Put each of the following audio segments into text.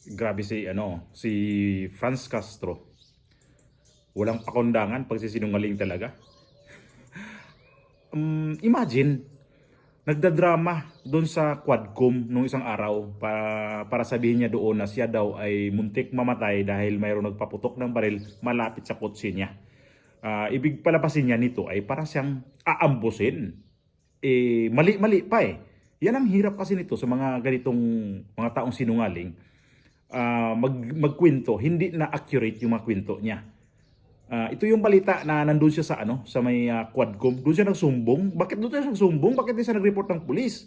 Grabe si Franz Castro. Walang pakundangan, pagsisinungaling talaga. Imagine, nagdadrama doon sa Quadcom nung isang araw para sabihin niya doon na siya daw ay muntik mamatay dahil mayroong nagpaputok ng baril malapit sa kotse niya. Ibig palabasin niya nito ay para siyang aambusin. Mali-mali pa eh. Yan ang hirap kasi nito sa mga ganitong mga taong sinungaling. Magkwento, hindi na accurate yung mga kwento niya. Ito yung balita na nandun siya sa may Quadcom. Doon siya nagsumbong. Bakit doon siya nagsumbong? Bakit di siya nag-report ng pulis?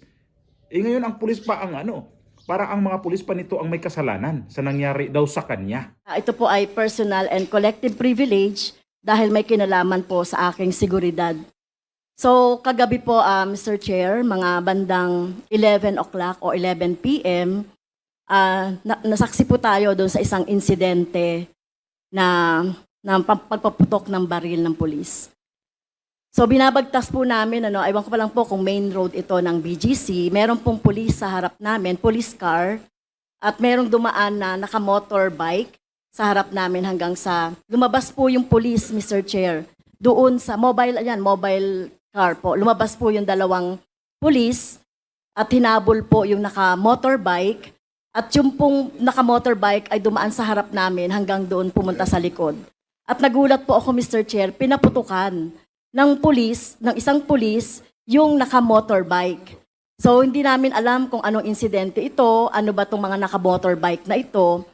Ngayon ang pulis pa ang para ang mga pulis pa nito ang may kasalanan sa nangyari daw sa kanya. Ito po ay personal and collective privilege dahil may kinalaman po sa aking seguridad. So, kagabi po, Mr. Chair, mga bandang 11 o'clock o 11 p.m., nasaksi po tayo doon sa isang insidente na pagpaputok ng baril ng pulis. So, binabagtas po namin, ewan ko pa lang po kung main road ito ng BGC, meron pong pulis sa harap namin, police car, at merong dumaan na naka-motorbike sa harap namin hanggang sa lumabas po yung police, Mr. Chair. Doon sa mobile car po, lumabas po yung dalawang police at hinabol po yung naka-motorbike at yung pong naka-motorbike ay dumaan sa harap namin hanggang doon pumunta sa likod. At nagulat po ako, Mr. Chair, pinaputukan ng isang pulis yung naka-motorbike. So, hindi namin alam kung anong insidente ito, ano ba itong mga naka-motorbike na ito.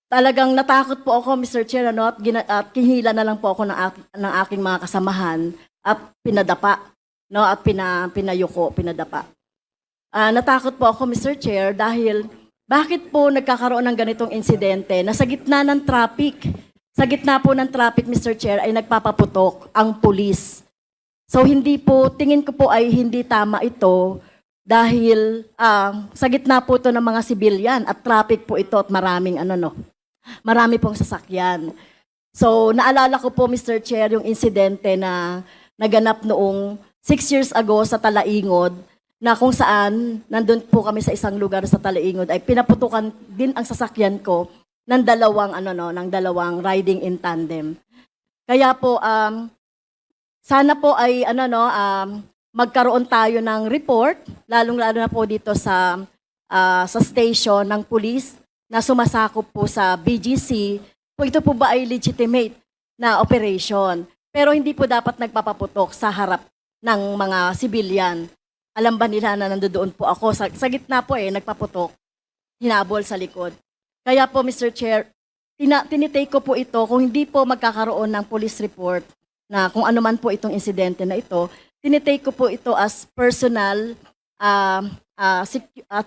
Talagang natakot po ako, Mr. Chair, at kinihila na lang po ako ng aking mga kasamahan at pinadapa, at pinadapa. Natakot po ako, Mr. Chair, dahil bakit po nagkakaroon ng ganitong insidente na sa gitna ng traffic, Mr. Chair, ay nagpapaputok ang pulis. So tingin ko po ay hindi tama ito dahil sa gitna po ito ng mga sibilyan at traffic po ito at marami pong sasakyan. So naalala ko po, Mr. Chair, yung insidente na naganap noong 6 years ago sa Talaingod na kung saan nandun po kami sa isang lugar sa Talaingod ay pinaputukan din ang sasakyan ko ng dalawang riding in tandem. Kaya po sana po ay magkaroon tayo ng report, lalong-lalo na po dito sa station ng police na sumasakop po sa BGC. Kung ito po ba ay legitimate na operation. Pero hindi po dapat nagpapaputok sa harap ng mga civilian. Alam ba nila na nandoon po ako? Sa gitna po nagpaputok, hinabol sa likod. Kaya po, Mr. Chair, tinitake ko po ito kung hindi po magkakaroon ng police report na kung ano man po itong insidente na ito, tinitake ko po ito as personal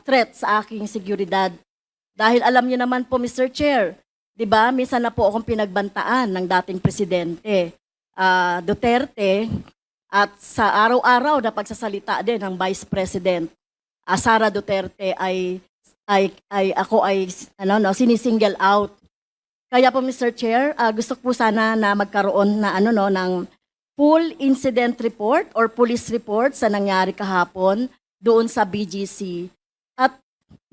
threat sa aking seguridad. Dahil alam niyo naman po, Mr. Chair, di ba, minsan na po akong pinagbantaan ng dating presidente Duterte at sa araw-araw na pagsasalita din ng Vice President Sara Duterte ay sinisingle out. Kaya po, Mr. Chair, gusto ko po sana na magkaroon na ng full incident report or police report sa nangyari kahapon doon sa BGC. At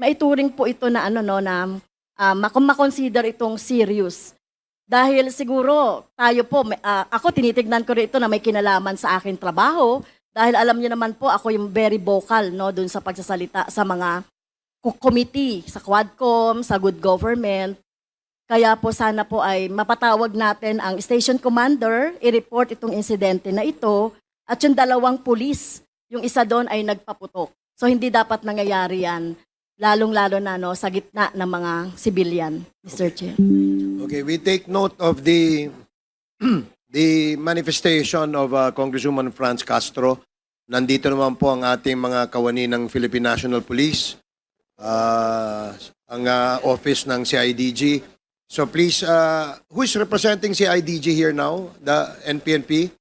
maituring po ito na makonsider itong serious. Dahil siguro tayo po, ako tinitignan ko rin ito na may kinalaman sa aking trabaho dahil alam niyo naman po ako yung very vocal doon sa pagsasalita sa mga committee, sa Quadcom, sa good government. Kaya po sana po ay mapatawag natin ang station commander, i-report itong insidente na ito at yung dalawang pulis, yung isa doon ay nagpaputok. So hindi dapat nangyayari yan, lalong-lalo na sa gitna ng mga civilian, Mr. Chair. Okay, we take note of the the manifestation of Congresswoman Franz Castro. Nandito naman po ang ating mga kawani ng Philippine National Police, ang office ng CIDG. So please, who is representing CIDG here now? The NPNP?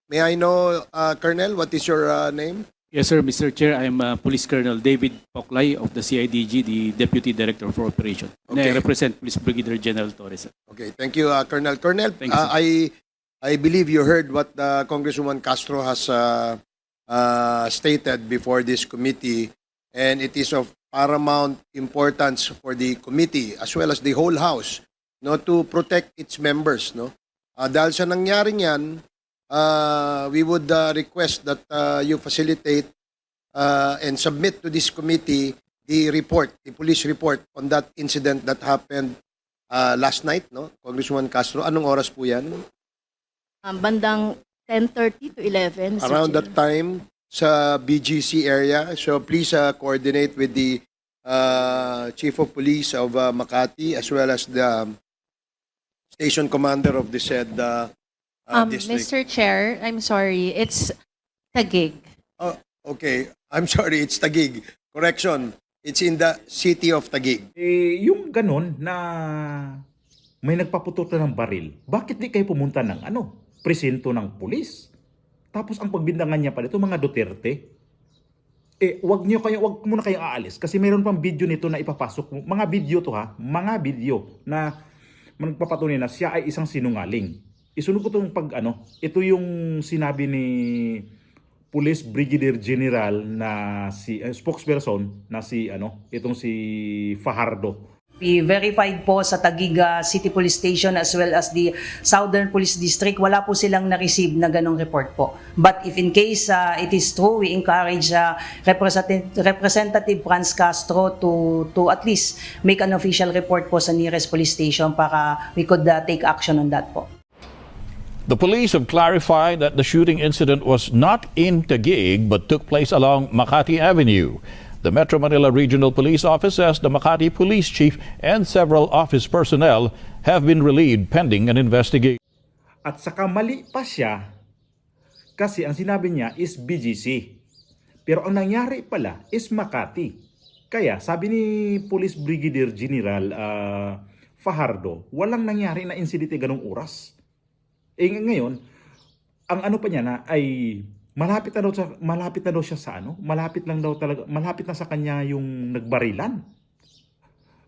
May I know, Colonel, what is your name? Yes, sir, Mr. Chair. I am Police Colonel David Poklay of the CIDG, the Deputy Director for Operation. And Okay. I represent Police Brigadier General Torres. Okay, thank you, Colonel. Colonel, Thank you, sir. I believe you heard what Congresswoman Castro has stated before this committee, and it is of paramount importance for the committee as well as the whole House, no, to protect its members, no. Dahil sa nangyaring yan, we would request that you facilitate and submit to this committee the report, the police report on that incident that happened last night, no, Congresswoman Castro. Anong oras po yan? Bandang 10:30 to 11, Mr. Around Chair. that time sa BGC area. So please coordinate with the Chief of Police of Makati as well as the station commander of the said district. Mr. Chair, I'm sorry, it's Taguig. Oh, okay. I'm sorry, it's Taguig. Correction. It's in the city of Taguig. Yung ganun na may nagpaputok na ng baril, bakit di kayo pumunta ng presinto ng pulis? Tapos ang pagbindangan niya pa dito, mga Duterte. Wag muna kayong aalis kasi mayroon pang video nito na ipapasok. Mga video to ha, mga video na nagpapatunay na siya ay isang sinungaling. Isunod ko itong ito yung sinabi ni Police Brigadier General na si spokesperson na itong si Fajardo. We verified po sa Taguig City Police Station as well as the Southern Police District. Wala po silang na-receive na ganong report po. But if in case it is true, we encourage Representative Franz Castro to at least make an official report po sa nearest police station para we could take action on that po. The police have clarified that the shooting incident was not in Taguig but took place along Makati Avenue. The Metro Manila Regional Police Office says the Makati Police Chief and several office personnel have been relieved pending an investigation. At saka mali pa siya kasi ang sinabi niya is BGC. Pero ang nangyari pala is Makati. Kaya sabi ni Police Brigadier General Fajardo, walang nangyari na insidente ganong oras. Ngayon, ang pa niya na ay malapit na daw siya sa malapit na sa kanya yung nagbarilan.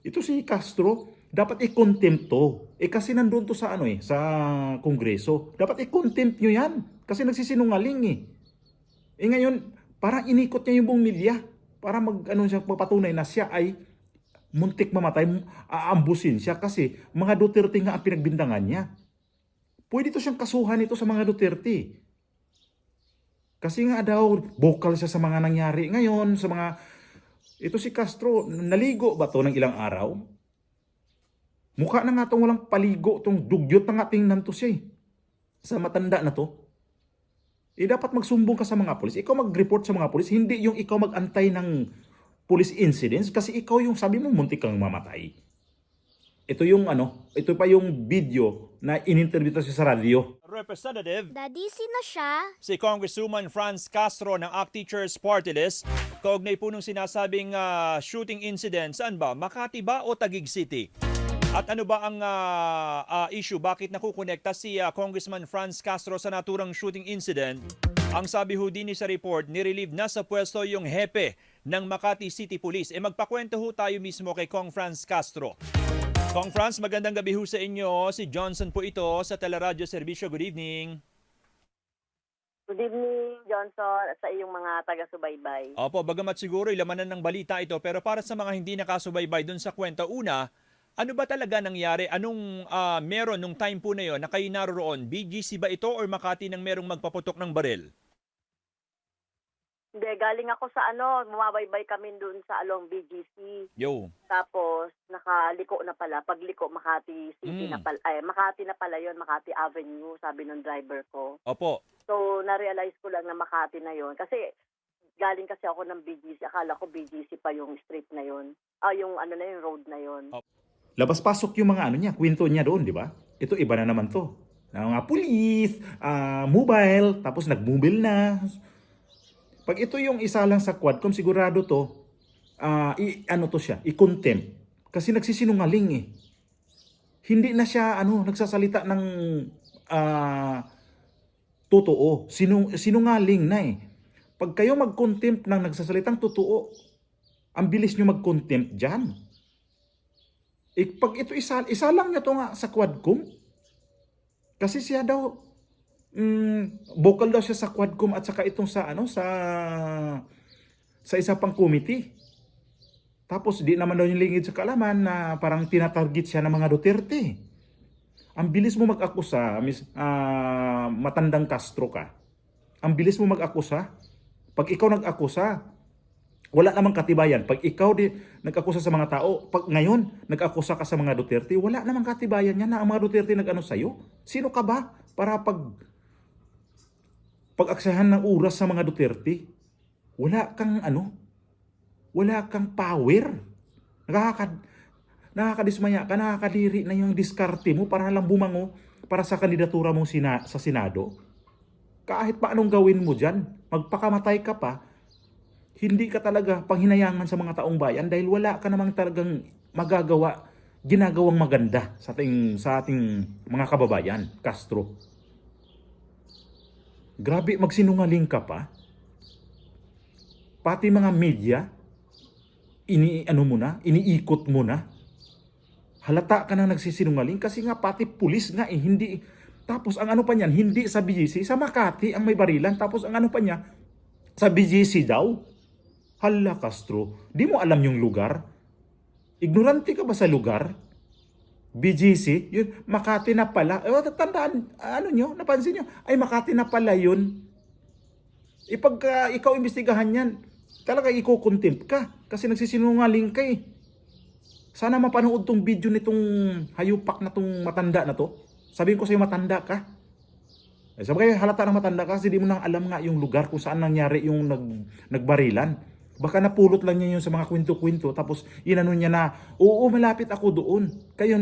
Ito si Castro, dapat i-contempt to. Kasi nandun to sa sa Kongreso. Dapat i-contempt nyo yan kasi nagsisinungaling ngayon, parang inikot niya yung buong media para magpapatunay na siya ay muntik mamatay, aambusin siya kasi mga Duterte nga ang pinagbintangan niya. Pwede to siyang kasuhan ito sa mga Duterte. Kasi nga daw, vocal siya sa mga nangyari ngayon, sa mga... Ito si Castro, naligo ba to ng ilang araw? Mukha na nga itong walang paligo, itong dugyot na nga tingnan to siya sa matanda na to. Dapat magsumbong ka sa mga pulis. Ikaw mag-report sa mga pulis, hindi yung ikaw mag-antay ng police incidents kasi ikaw yung sabi mo muntik kang mamatay. Ito yung ito pa yung video na in-interview siya sa radyo. Representative, Daddy, sino siya? si Congresswoman Franz Castro ng ACT Teachers Party List. Kaugnay po nung sinasabing shooting incident, saan ba? Makati ba o Taguig City? At ano ba ang issue? Bakit nakukonekta si Congressman Franz Castro sa naturang shooting incident? Ang sabi ho din sa report, nirelieve na sa pwesto yung hepe ng Makati City Police. Magpakwento ho tayo mismo kay Cong Franz Castro. Kong Franz, magandang gabi ho sa inyo. Si Johnson po ito sa Teleradyo Serbisyo. Good evening. Good evening, Johnson, at sa iyong mga taga-subaybay. Opo, bagamat siguro ilamanan ng balita ito, pero para sa mga hindi nakasubaybay dun sa kwento una, ano ba talaga nangyari? Anong meron nung time po na yon na kayo naroon? BGC ba ito or Makati nang merong magpaputok ng baril? Hindi, galing ako sa bumabaybay kami doon sa along BGC. Yo. Tapos, nakaliko na pala. Pagliko, Makati City na pala. Makati na pala yon, Makati Avenue, sabi ng driver ko. Opo. So, na-realize ko lang na Makati na yon. Kasi, galing kasi ako ng BGC. Akala ko BGC pa yung street na yon. Yung yung road na yon. Labas-pasok yung mga kwento niya doon, di ba? Ito iba na naman to. Mga police, mobile, tapos nag-mobile na. Pag ito yung isa lang sa Quadcom, sigurado to, i-contempt. Kasi nagsisinungaling Hindi na siya, nagsasalita ng totoo. Sinungaling na Pag kayo mag-contempt ng nagsasalitang totoo, ang bilis nyo mag-contempt dyan. Pag ito isa lang nyo to nga sa Quadcom, kasi siya daw, vocal daw siya sa Quadcom at saka itong sa isa pang committee. Tapos di naman daw yung lingid sa kaalaman na parang tinatarget siya ng mga Duterte. Ang bilis mo mag-akusa, matandang Castro ka. Ang bilis mo mag-akusa. Pag ikaw nag-akusa, wala namang katibayan. Pag ikaw nag-akusa sa mga tao, pag ngayon nag-akusa ka sa mga Duterte, wala namang katibayan yan na ang mga Duterte nag-ano sa'yo. Sino ka ba para pag-aksahan ng oras sa mga Duterte? Wala kang wala kang power. Nakakadismaya ka, nakakadiri na yung diskarte mo para lang bumango para sa kandidatura mo sa Senado. Kahit pa anong gawin mo dyan, magpakamatay ka pa, hindi ka talaga panghinayangan sa mga taong bayan dahil wala ka namang talagang ginagawang maganda sa ating mga kababayan, Castro. Grabe, magsinungaling ka pa. Pati mga media, iniikot mo na. Halata ka na nagsisinungaling kasi nga pati pulis nga hindi. Tapos ang ano pa niyan, hindi sa BGC, sa Makati ang may barilan. Tapos ang ano pa niya, sa BGC daw. Hala Castro, di mo alam yung lugar? Ignorante ka ba sa lugar? BGC, yun, Makati na pala. Tandaan, napansin nyo? Ay, Makati na pala yun. Pagka ikaw imbestigahan yan, talaga iko-contempt ka kasi nagsisinungaling ka eh. Sana mapanood tong video nitong hayupak na tong matanda na to. Sabihin ko sa'yo, matanda ka. Sabi kayo, halata na matanda ka kasi di mo nang alam nga yung lugar kung saan nangyari yung nagbarilan. Baka napulot lang niya yun sa mga kwento-kwento tapos inano niya na, oo, malapit ako doon. Kayo,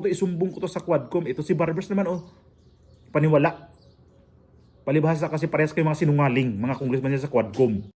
isumbong ko to sa Quadcom. Ito si Barbers naman, paniwala. Palibhasa kasi parehas kayo mga sinungaling, mga congressman niya sa Quadcom.